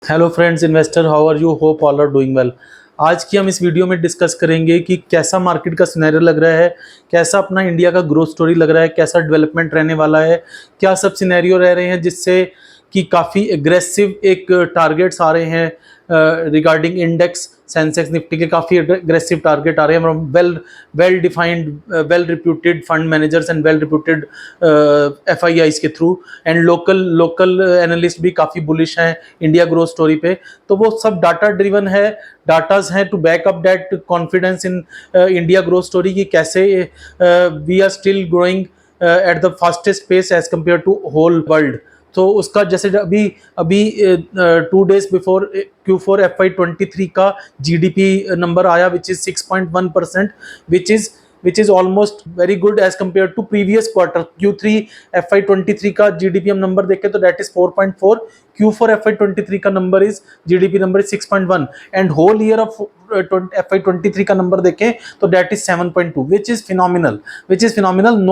Hello friends investor, how are you? Hope all are doing well. आज की हम इस वीडियो में डिस्कस करेंगे कि कैसा मार्केट का सिनेरियो लग रहा है, कैसा अपना इंडिया का ग्रोथ स्टोरी लग रहा है, कैसा डेवलपमेंट रहने वाला है, क्या सब सिनेरियो रह रहे हैं जिससे कि काफ़ी एग्रेसिव एक टारगेट्स आ रहे हैं रिगार्डिंग इंडेक्स। सेंसेक्स निफ्टी के काफ़ी एग्रेसिव टारगेट आ रहे हैं well well defined, well reputed fund managers and well reputed FIIs के through, and local local analyst भी काफ़ी बुलिश हैं इंडिया ग्रोथ स्टोरी पे। तो वो सब डाटा ड्रिवन है, डाटाज हैं to back up that confidence in India growth story की कैसे we are still growing at the fastest pace as compare to whole world. तो उसका जैसे अभी अभी 2 days बिफोर Q4 FY23 का GDP नंबर आया which is 6.1%, which is almost very good as compare to previous quarter. Q3 FY23 का GDP हम number देखें तो दैट इज 4.4, Q4 FY23 का number is GDP number is 6.1, and whole year of FY23 का number देखें तो that is 7.2, which is phenomenal.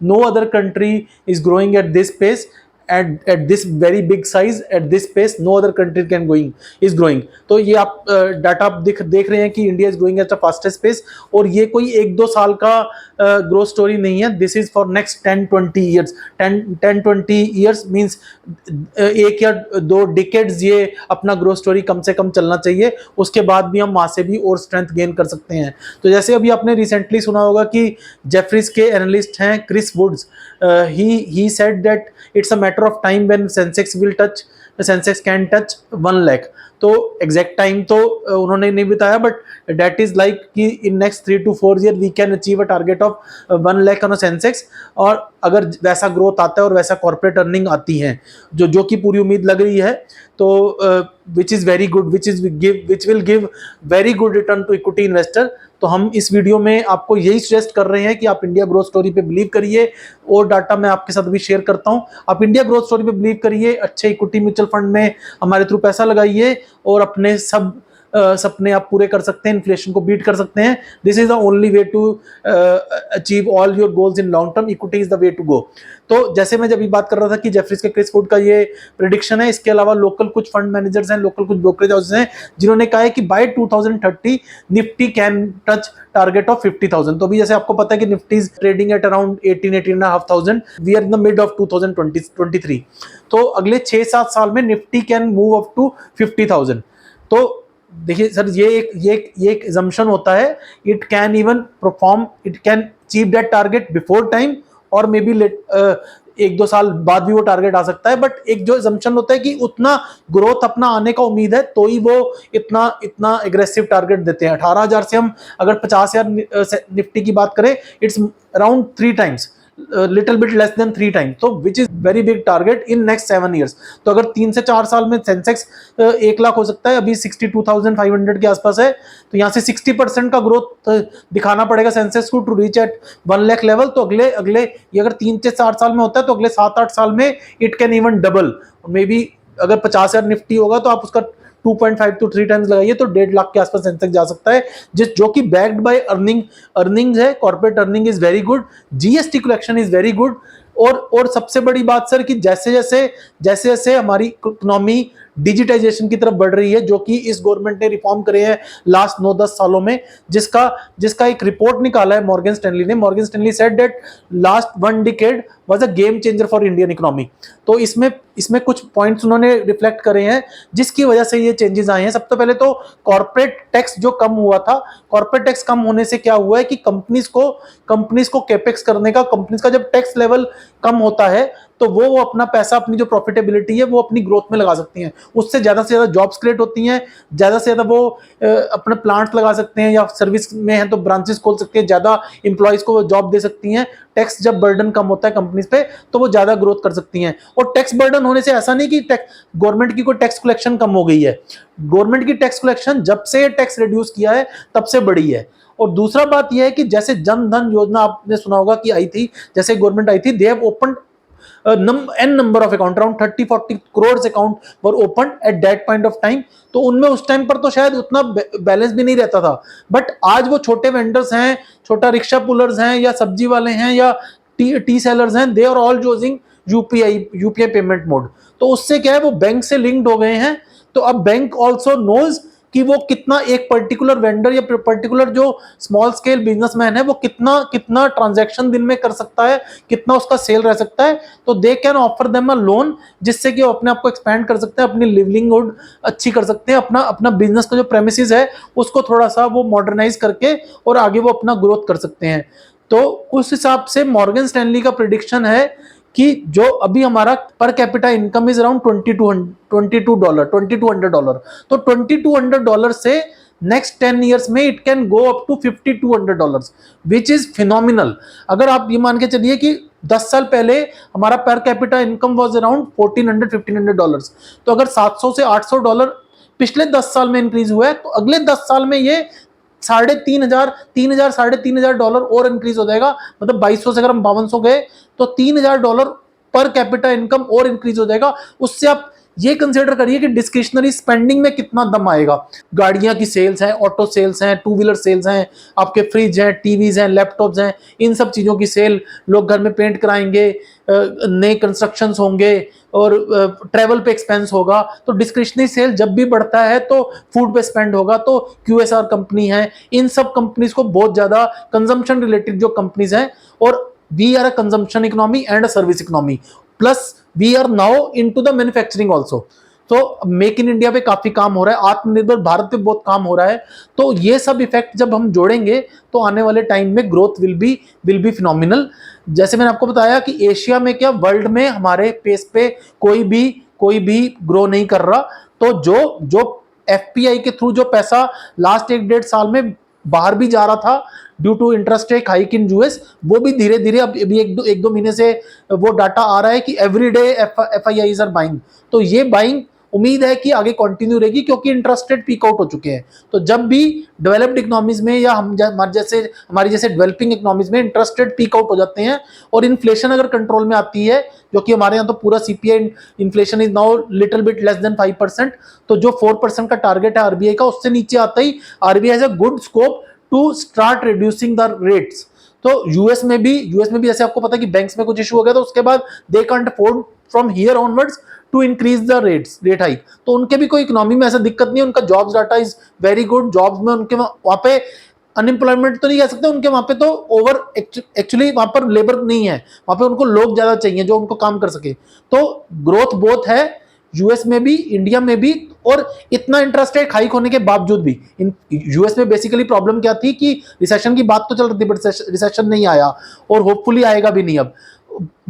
No other country is growing at this pace, at this very big size, at this pace, no other country is growing। तो ये आप data आप देख रहे हैं कि India is growing at the fastest pace, और ये कोई 1-2 साल का ग्रोथ स्टोरी नहीं है। This is for next 10-20 years. 10-20 years means 1 या 2 डिकेड्स ये अपना ग्रोथ स्टोरी कम से कम चलना चाहिए, उसके बाद भी हम वहां से भी और स्ट्रेंथ गेन कर सकते हैं। तो जैसे अभी आपने रिसेंटली सुना होगा कि जेफरीज के एनालिस्ट हैं Chris Woods, he said that it's a matter of time when Sensex can touch 1 lakh। तो एग्जैक्ट टाइम तो उन्होंने नहीं बताया, बट दैट इज लाइक कि in next 3 to 4 year we can achieve a target of 1 lakh on a Sensex. और अगर वैसा growth आता है और वैसा कॉर्पोरेट अर्निंग आती है जो कि पूरी उम्मीद लग रही है, तो which is very good, which will give very good return to equity investor. तो हम इस वीडियो में आपको यही सजेस्ट कर रहे हैं कि आप इंडिया ग्रोथ स्टोरी पे बिलीव करिए, और डाटा मैं आपके साथ भी शेयर करता हूं। आप इंडिया ग्रोथ स्टोरी पे बिलीव करिए, अच्छे इक्विटी म्यूचुअल फंड में हमारे थ्रू पैसा लगाइए, और अपने सब सपने आप पूरे कर सकते हैं, इन्फ्लेशन को बीट कर सकते हैं। This is the only way to achieve all your goals in long term. Equity is the way to go. तो जैसे मैं जब भी बात कर रहा था कि जेफरीज के क्रिस वुड का ये प्रेडिक्शन है, इसके अलावा लोकल कुछ फंड मैनेजर्स हैं, लोकल कुछ ब्रोकरेज हाउसेस हैं जिन्होंने कहा है कि by 2030 Nifty can touch target of 50,000। तो अभी जैसे आपको पता है कि Nifty is trading at around 18,500, we are in the mid of 2023। तो अगले 6-7 साल में Nifty can move up to 50,000। तो देखिए सर, ये एक assumption होता है, it can even perform, it can achieve that target before time, और मे बी 1-2 साल बाद भी वो टारगेट आ सकता है। बट एक जो assumption होता है कि उतना ग्रोथ अपना आने का उम्मीद है, तो ही वो इतना एग्रेसिव टारगेट देते हैं। 18,000 से हम अगर 50,000 निफ्टी की बात करें, it's around 3 times, little bit less than 3 times, तो which is very big target in next 7 years। तो अगर 3 से 4 साल में सेंसेक्स 1 लाख हो सकता है, अभी 62,500 के आसपास है, तो यहाँ से 60% का ग्रोथ दिखाना पड़ेगा सेंसेक्स को to reach at 1 lakh level. तो अगले ये अगर 3 से 4 साल में होता है, तो अगले 7-8 साल में it can even double. May be अगर 50,000 निफ्टी होगा तो आप उसका 2.5 to 3 times लगाइए, तो 1.5 लाख के आसपास सेंसेक्स जा सकता है, जो कि बैक्ड बाय अर्निंग्स है। Corporate earning is very good, GST collection is very good, और सबसे बड़ी बात सर कि जैसे जैसे हमारी इकोनॉमी डिजिटाइजेशन की तरफ बढ़ रही है, जो कि इस गवर्नमेंट ने रिफॉर्म करे हैं लास्ट 9-10 सालों में, जिसका एक रिपोर्ट निकाला है मॉर्गन स्टैनली ने। Morgan Stanley said that last 1 decade was a game changer for Indian economy. तो इसमें कुछ पॉइंट्स उन्होंने रिफ्लेक्ट करे हैं जिसकी वजह से ये चेंजेस आए हैं। सबसे पहले तो कॉर्पोरेट टैक्स जो कम हुआ था, कॉर्पोरेट टैक्स कम होने से क्या हुआ है कि कंपनीज को कैपेक्स करने का, कंपनीज का जब टैक्स लेवल कम होता है, तो वो अपना पैसा, अपनी जो प्रॉफिटेबिलिटी है वो अपनी ग्रोथ में लगा सकती हैं, उससे ज्यादा से ज्यादा जॉब्स क्रिएट होती हैं, ज्यादा से ज्यादा वो अपने प्लांट्स लगा सकते हैं, या सर्विस में है तो ब्रांचेस खोल सकते हैं, ज्यादा इंप्लॉइज को जॉब दे सकती हैं। टैक्स जब बर्डन कम होता है कंपनीज पे, तो वो ज्यादा ग्रोथ कर सकती हैं। और टैक्स बर्डन होने से ऐसा नहीं कि गवर्नमेंट की कोई टैक्स कलेक्शन कम हो गई है, गवर्नमेंट की टैक्स कलेक्शन जब से टैक्स रिड्यूस किया है तब से बढ़ी है। और दूसरा बात यह है कि जैसे जन धन योजना आपने सुना होगा कि आई थी, जैसे गवर्नमेंट आई थी, they have open n number of account, around 30-40 crores account were opened at that point of time। तो उनमें उस टाइम पर तो शायद उतना बैलेंस भी नहीं रहता था, बट आज वो छोटे वेंडर्स हैं, छोटा रिक्शा पुलर्स हैं, या सब्जी वाले हैं, या टी सेलर्स हैं, they are all using UPI payment mode. तो उससे क्या है, वो बैंक से लिंक्ड हो गए हैं, तो अब बैंक ऑल्सो नोज कि वो कितना एक पर्टिकुलर वेंडर या पर्टिकुलर जो स्मॉल स्केल बिजनेसमैन है वो कितना कितना ट्रांजैक्शन दिन में कर सकता है, कितना उसका सेल रह सकता है, तो they can offer them a loan, जिससे कि वो अपने आप को एक्सपैंड कर सकते हैं, अपनी लिवलिंगहुड अच्छी कर सकते हैं, अपना अपना बिजनेस का जो प्रेमिसेस है उसको थोड़ा सा वो मॉडर्नाइज करके और आगे वो अपना ग्रोथ कर सकते हैं। तो उस हिसाब से मॉर्गन स्टैनली का प्रिडिक्शन है कि जो अभी हमारा per capita income is around $2200, तो $2200 से नेक्स्ट 10 ईयर्स में it can go up to $5200, which is phenomenal. अगर आप ये मान के चलिए कि 10 साल पहले हमारा per capita income was around $1400-1500, तो अगर $700 से $800 पिछले 10 साल में इंक्रीज हुआ है, तो अगले 10 साल में ये $3500 और इंक्रीज हो जाएगा। मतलब 2200 से अगर हम 5200 गए तो $3000 पर कैपिटा इनकम और इंक्रीज हो जाएगा। उससे आप ये कंसीडर करिए कि डिस्क्रिशनरी स्पेंडिंग में कितना दम आएगा। गाड़ियां की सेल्स हैं, ऑटो सेल्स हैं, टू व्हीलर सेल्स हैं, आपके फ्रिज हैं, टीवीज हैं, लैपटॉप्स हैं, इन सब चीजों की सेल, लोग घर में पेंट कराएंगे, नए कंस्ट्रक्शंस होंगे और ट्रेवल पे एक्सपेंस होगा। तो डिस्क्रिशनरी सेल जब भी बढ़ता है तो फूड पे स्पेंड होगा। तो QSR कंपनी है, इन सब कंपनीज को बहुत ज्यादा कंजम्पशन रिलेटेड जो कंपनीज हैं, और we are a consumption economy and a service economy, plus we are now into the manufacturing also. तो मेक इन इंडिया पे काफी काम हो रहा है, आत्मनिर्भर भारत पे बहुत काम हो रहा है। तो ये सब इफेक्ट जब हम जोड़ेंगे तो आने वाले टाइम में ग्रोथ विल बी फिनोमिनल। जैसे मैंने आपको बताया कि एशिया में क्या वर्ल्ड में हमारे पेस पे कोई भी ग्रो नहीं कर रहा। तो जो जो FPI के थ्रू जो पैसा लास्ट 1-1.5 साल में बाहर भी जा रहा था due to interest rate hike in US, वो भी धीरे धीरे अब अभी एक दो महीने से वो डाटा आ रहा है कि एवरीडे FIIs आर बाइंग। तो ये बाइंग उम्मीद है कि आगे कंटिन्यू रहेगी, क्योंकि इंटरेस्ट रेट पीक आउट हो चुके हैं। तो जब भी डेवलप्ड इकोनॉमीज में या हमारी जैसे डेवलपिंग इकोनॉमीज में इंटरेस्ट रेट पीक आउट हो जाते हैं और इन्फ्लेशन अगर कंट्रोल में आती है, जो कि हमारे यहाँ तो पूरा CPI inflation is now little bit less than 5%, तो जो 4% का टारगेट है RBI का, उससे नीचे आता ही RBI has a good scope to start reducing the rates. तो यूएस में भी जैसे आपको पता है कि बैंक्स में कुछ इशू हो गया, तो उसके बाद they can't afford from here onwards to increase the rate hike. तो उनके भी कोई इकोनॉमी में ऐसा दिक्कत नहीं है, उनका jobs data is very good. Jobs में उनके वहां पे अनएम्प्लॉयमेंट तो नहीं कह सकते, उनके वहां पे तो ओवर एक्चुअली वहां पर लेबर नहीं है, वहां पे उनको लोग ज्यादा चाहिए जो उनको काम कर सके। तो ग्रोथ बहुत है यूएस में भी, इंडिया में भी। और इतना इंटरेस्ट रेट हाइक होने के बावजूद भी यूएस में बेसिकली प्रॉब्लम क्या थी कि रिसेशन की बात तो चल रही थी, बट रिसेशन नहीं आया और होपफुली आएगा भी नहीं अब।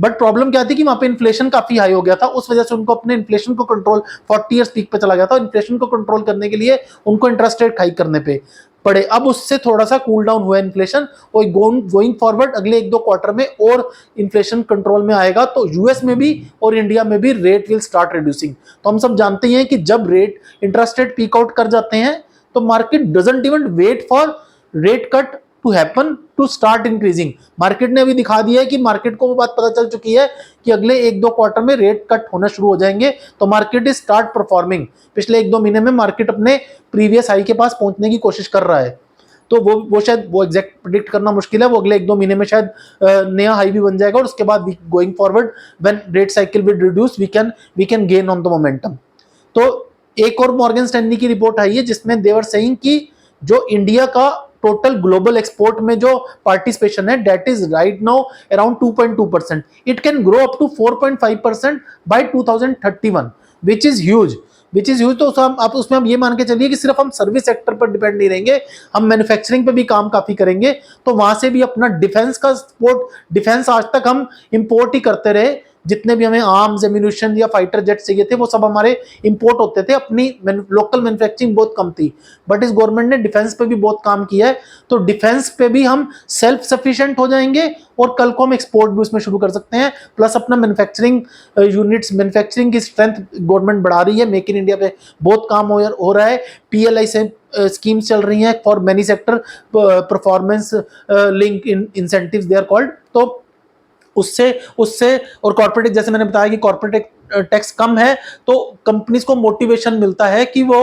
बट प्रॉब्लम क्या थी कि वहां पे इन्फ्लेशन काफी हाई हो गया था, उस वजह से उनको अपने इन्फ्लेशन को कंट्रोल 40 ईयर्स पीक पे चला गया था। इन्फ्लेशन को कंट्रोल करने के लिए उनको इंटरेस्ट रेट हाइक करने पे पड़े। अब उससे थोड़ा सा कूल डाउन हुआ इन्फ्लेशन, और गोइंग फॉरवर्ड अगले 1-2 क्वार्टर में और इन्फ्लेशन कंट्रोल में आएगा, तो यूएस में भी और इंडिया में भी रेट विल स्टार्ट रिड्यूसिंग। तो हम सब जानते हैं कि जब इंटरेस्ट रेट पीक आउट कर जाते हैं तो market doesn't even wait for rate cut to happen to start increasing. Market ने अभी दिखा दिया है कि मार्केट को वो बात पता चल चुकी है कि अगले 1-2 क्वार्टर में रेट कट होना शुरू हो जाएंगे, तो मार्केट इज स्टार्ट परफॉर्मिंग। पिछले 1-2 महीने में मार्केट अपने प्रीवियस हाई के पास पहुंचने की कोशिश कर रहा है। तो वो शायद वो एग्जैक्ट प्रेडिक्ट करना मुश्किल है, वो अगले 1-2 महीने में शायद नया हाई भी बन जाएगा, और उसके बाद going forward when rate cycle will reduce we can gain on the momentum. तो एक और मॉर्गन स्टैनली की रिपोर्ट आई है जिसमें दे वर सेइंग कि जो इंडिया का टोटल ग्लोबल एक्सपोर्ट में जो पार्टिसिपेशन है that is right now around 2.2%। It can grow up to 4.5% by 2031, which is huge. तो आप उसमें हम ये मान के चलिए कि सिर्फ हम सर्विस सेक्टर पर डिपेंड नहीं रहेंगे, हम मैन्युफैक्चरिंग पे भी काम काफी करेंगे। तो वहां से भी अपना डिफेंस का सपोर्ट, डिफेंस आज तक हम इंपोर्ट ही करते रहे, जितने भी हमें आर्म्स, एम्यूनिशन या फाइटर जेट चाहिए थे वो सब हमारे इंपोर्ट होते थे, अपनी लोकल मैन्युफैक्चरिंग बहुत कम थी। बट इस गवर्नमेंट ने डिफेंस पे भी बहुत काम किया है, तो डिफेंस पे भी हम सेल्फ सफिशिएंट हो जाएंगे और कल को हम एक्सपोर्ट भी उसमें शुरू कर सकते हैं। प्लस अपना मैन्युफैक्चरिंग यूनिट्स, मैन्युफैक्चरिंग की स्ट्रेंथ गवर्नमेंट बढ़ा रही है, मेक इन इंडिया पे बहुत काम हो रहा है। PLI से स्कीम्स चल रही हैं for many sector, performance link incentives they are called. तो उससे और कॉर्पोरेट, जैसे मैंने बताया कि कॉर्पोरेट टैक्स कम है तो कंपनीज को मोटिवेशन मिलता है कि वो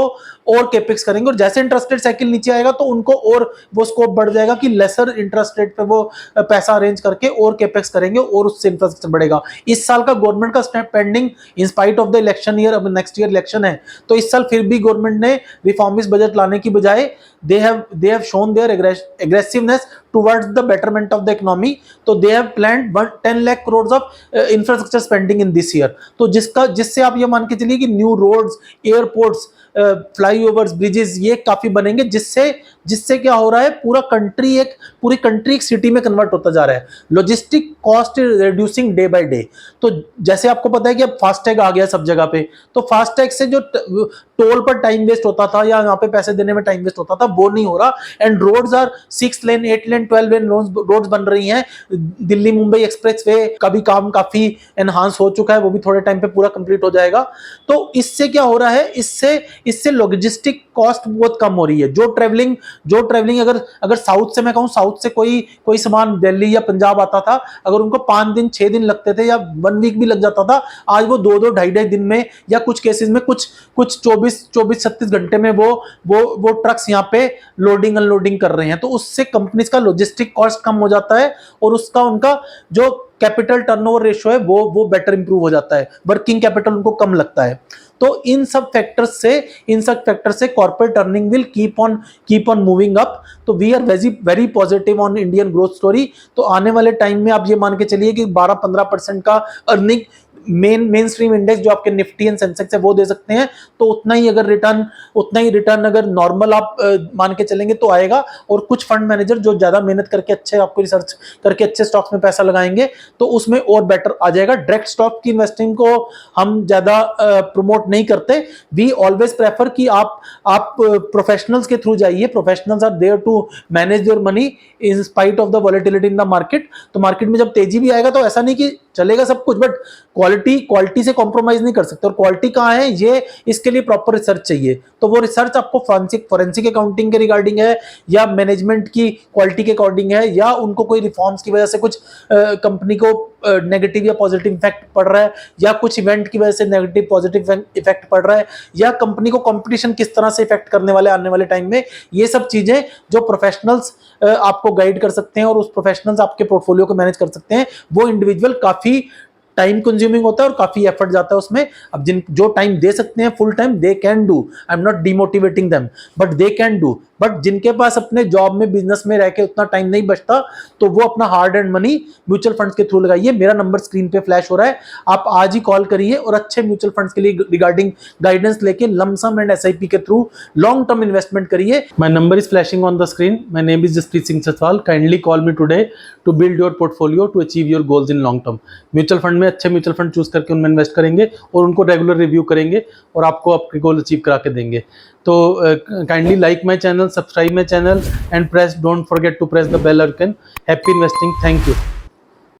और कैपेक्स करेंगे, और जैसे इंटरेस्ट रेट साइकिल नीचे आएगा तो उनको और वो स्कोप बढ़ जाएगा कि लेसर इंटरेस्ट रेट पे वो पैसा अरेंज करके और कैपेक्स करेंगे और उससे इंफ्रास्ट्रक्चर बढ़ेगा। इस साल का गवर्नमेंट का spending in spite of the election year, अब नेक्स्ट ईयर इलेक्शन है तो इस साल फिर भी गवर्नमेंट ने रिफॉर्मिस्ट बजट लाने की बजाय they have shown their aggressiveness towards the betterment of the economy, तो they have planned 10 lakh crores of infrastructure spending in this year। तो जिससे आप ये मान के चलिए कि new roads, airports, flyovers, bridges ये काफी बनेंगे, जिससे क्या हो रहा है, पूरी कंट्री एक सिटी में कन्वर्ट होता जा रहा है। Logistic cost reducing day by day. तो जैसे आपको पता है कि अब फास्टैग आ गया सब जगह पे, तो फास्टैग से जो टोल पर टाइम वेस्ट होता था या यहाँ पे पैसे देने में टाइम वेस्ट होता था वो नहीं हो रहा। And roads are 6 lane, 8 lane, 12 lane roads बन रही हैं। दिल्ली मुंबई एक्सप्रेस वे का भी काम काफी एनहांस हो चुका है, वो भी थोड़े टाइम पे पूरा कंप्लीट हो जाएगा। तो इससे क्या हो रहा है, इससे लॉजिस्टिक कॉस्ट बहुत कम हो रही है। जो ट्रेवलिंग अगर साउथ से, मैं कहूँ साउथ से कोई सामान दिल्ली या पंजाब आता था, अगर उनको 5 दिन 6 दिन लगते थे या 1 वीक भी लग जाता था, आज वो 2-2 ढाई दिन में, या कुछ केसेस में कुछ 24-36 घंटे में वो ट्रक्स यहाँ पे लोडिंग अनलोडिंग कर रहे हैं। तो उससे कंपनीज का लॉजिस्टिक कॉस्ट कम हो जाता है और उनका जो कैपिटल टर्नओवर रेशियो है वो बेटर इंप्रूव हो जाता है, वर्किंग कैपिटल उनको कम लगता है। तो इन सब फैक्टर्स से corporate earning will keep on moving up. तो we are very positive on Indian growth story. तो आने वाले टाइम में आप ये मान के चलिए कि 12-15% का अर्निंग मेन स्ट्रीम इंडेक्स जो आपके निफ्टी एंड सेंसेक्स है वो दे सकते हैं। तो उतना ही रिटर्न अगर नॉर्मल आप मान के चलेंगे तो आएगा। और कुछ फंड मैनेजर जो ज्यादा मेहनत करके आपको रिसर्च करके अच्छे स्टॉक्स में पैसा लगाएंगे तो उसमें और बेटर आ जाएगा। डायरेक्ट स्टॉक की इन्वेस्टिंग को हम ज्यादा प्रमोट नहीं करते। वी ऑलवेज प्रेफर कि आप प्रोफेशनल्स के थ्रू जाइए। Professionals are there to manage your money in spite of the volatility in the market. तो मार्केट में जब तेजी भी आएगा तो ऐसा नहीं कि चलेगा सब कुछ, बट क्वालिटी से कॉम्प्रोमाइज नहीं कर सकते। और क्वालिटी कहाँ है, ये इसके लिए प्रॉपर रिसर्च चाहिए। तो वो रिसर्च आपको फॉरेंसिक अकाउंटिंग के रिगार्डिंग है, या मैनेजमेंट की क्वालिटी के अकॉर्डिंग है, या उनको कोई रिफॉर्म्स की वजह से कुछ कंपनी को नेगेटिव या पॉजिटिव इफेक्ट पड़ रहा है, या कुछ इवेंट की वजह से नेगेटिव पॉजिटिव इफेक्ट पड़ रहा है, या कंपनी को कंपटीशन किस तरह से इफेक्ट करने वाले आने वाले टाइम में। ये सब चीजें जो प्रोफेशनल्स आपको गाइड कर सकते हैं और उस प्रोफेशनल्स आपके पोर्टफोलियो को मैनेज कर सकते हैं। वो इंडिविजुअल काफी टाइम कंज्यूमिंग होता है और काफी एफर्ट जाता है उसमें। अब जो टाइम दे सकते हैं full time, they can do. I am not demotivating them, but they can do. But जिनके पास अपने जॉब में, बिजनेस में रह के उतना टाइम नहीं बचता, तो वो अपना hard and money mutual funds के थ्रू लगाइए। मेरा नंबर स्क्रीन पे फ्लैश हो रहा है, आप आज ही कॉल करिए और अच्छे म्यूचुअल फंड्स के लिए रिगार्डिंग गाइडेंस लेके लमसम एंड एसआईपी के थ्रू लॉन्ग टर्म इन्वेस्टमेंट करिए। My number is flashing on the screen. My name is Jaspreet Singh Satwal. Kindly call me today to build your portfolio to achieve your goals in long term. Mutual fund में अच्छे mutual fund choose करके उनमें invest करेंगे और उनको regular review करेंगे और आपको आपके गोल अचीव करा के देंगे। तो kindly like my channel, subscribe my channel and don't forget to press the bell icon. Happy investing. Thank you.